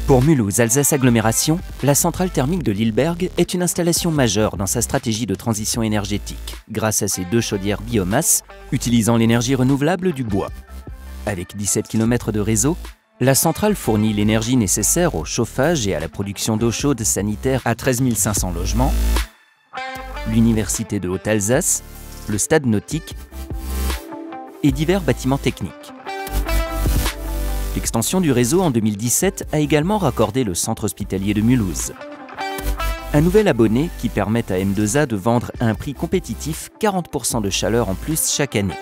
Pour Mulhouse Alsace Agglomération, la centrale thermique de Lilleberg est une installation majeure dans sa stratégie de transition énergétique, grâce à ses 2 chaudières biomasse utilisant l'énergie renouvelable du bois. Avec 17 km de réseau, la centrale fournit l'énergie nécessaire au chauffage et à la production d'eau chaude sanitaire à 13 500 logements, l'Université de Haute-Alsace, le stade nautique et divers bâtiments techniques. L'extension du réseau en 2017 a également raccordé le centre hospitalier de Mulhouse. Un nouvel abonné qui permet à M2A de vendre à un prix compétitif 40% de chaleur en plus chaque année.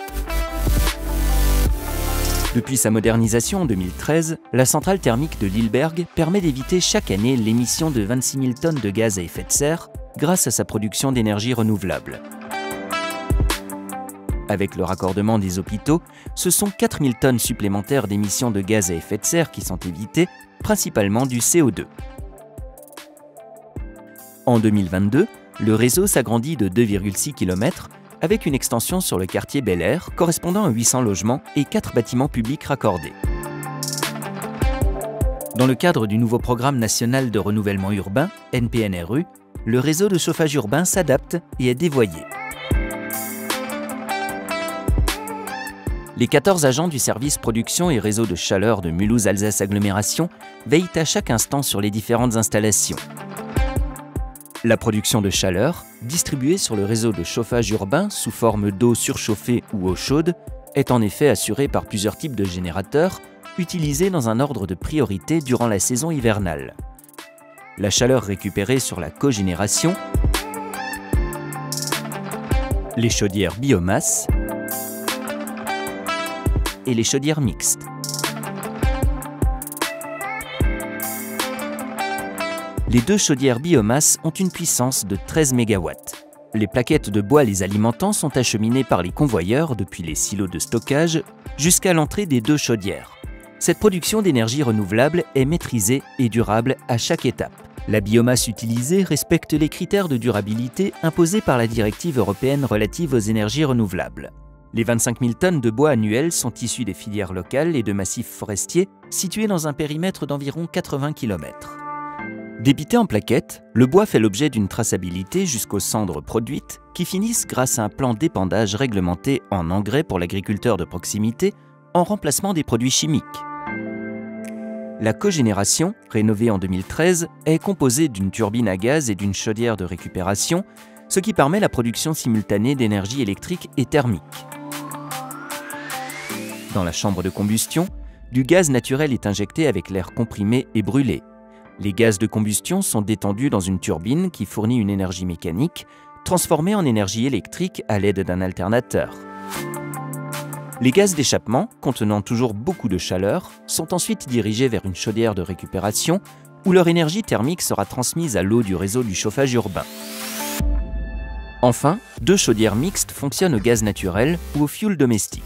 Depuis sa modernisation en 2013, la centrale thermique de Lilleberg permet d'éviter chaque année l'émission de 26 000 tonnes de gaz à effet de serre grâce à sa production d'énergie renouvelable. Avec le raccordement des hôpitaux, ce sont 4 000 tonnes supplémentaires d'émissions de gaz à effet de serre qui sont évitées, principalement du CO2. En 2022, le réseau s'agrandit de 2,6 km avec une extension sur le quartier Bel Air correspondant à 800 logements et 4 bâtiments publics raccordés. Dans le cadre du nouveau programme national de renouvellement urbain, NPNRU, le réseau de chauffage urbain s'adapte et est dévoyé. Les 14 agents du service production et réseau de chaleur de Mulhouse Alsace Agglomération veillent à chaque instant sur les différentes installations. La production de chaleur, distribuée sur le réseau de chauffage urbain sous forme d'eau surchauffée ou eau chaude, est en effet assurée par plusieurs types de générateurs utilisés dans un ordre de priorité durant la saison hivernale. La chaleur récupérée sur la cogénération, les chaudières biomasse et les chaudières mixtes. Les 2 chaudières biomasse ont une puissance de 13 MW. Les plaquettes de bois les alimentant sont acheminées par les convoyeurs depuis les silos de stockage jusqu'à l'entrée des 2 chaudières. Cette production d'énergie renouvelable est maîtrisée et durable à chaque étape. La biomasse utilisée respecte les critères de durabilité imposés par la directive européenne relative aux énergies renouvelables. Les 25 000 tonnes de bois annuelles sont issues des filières locales et de massifs forestiers situés dans un périmètre d'environ 80 km. Débité en plaquettes, le bois fait l'objet d'une traçabilité jusqu'aux cendres produites qui finissent grâce à un plan d'épandage réglementé en engrais pour l'agriculteur de proximité en remplacement des produits chimiques. La cogénération, rénovée en 2013, est composée d'une turbine à gaz et d'une chaudière de récupération, ce qui permet la production simultanée d'énergie électrique et thermique. Dans la chambre de combustion, du gaz naturel est injecté avec l'air comprimé et brûlé. Les gaz de combustion sont détendus dans une turbine qui fournit une énergie mécanique, transformée en énergie électrique à l'aide d'un alternateur. Les gaz d'échappement, contenant toujours beaucoup de chaleur, sont ensuite dirigés vers une chaudière de récupération où leur énergie thermique sera transmise à l'eau du réseau du chauffage urbain. Enfin, 2 chaudières mixtes fonctionnent au gaz naturel ou au fioul domestique.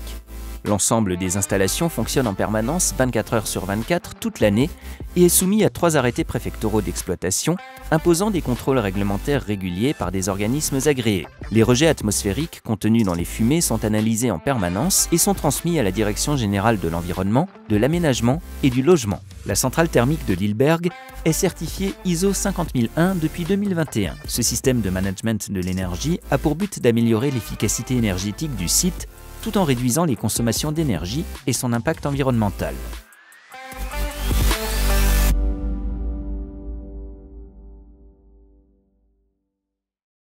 L'ensemble des installations fonctionne en permanence 24 heures sur 24 toute l'année et est soumis à 3 arrêtés préfectoraux d'exploitation imposant des contrôles réglementaires réguliers par des organismes agréés. Les rejets atmosphériques contenus dans les fumées sont analysés en permanence et sont transmis à la Direction générale de l'environnement, de l'aménagement et du logement. La centrale thermique de Lilleberg est certifiée ISO 50001 depuis 2021. Ce système de management de l'énergie a pour but d'améliorer l'efficacité énergétique du site tout en réduisant les consommations d'énergie et son impact environnemental.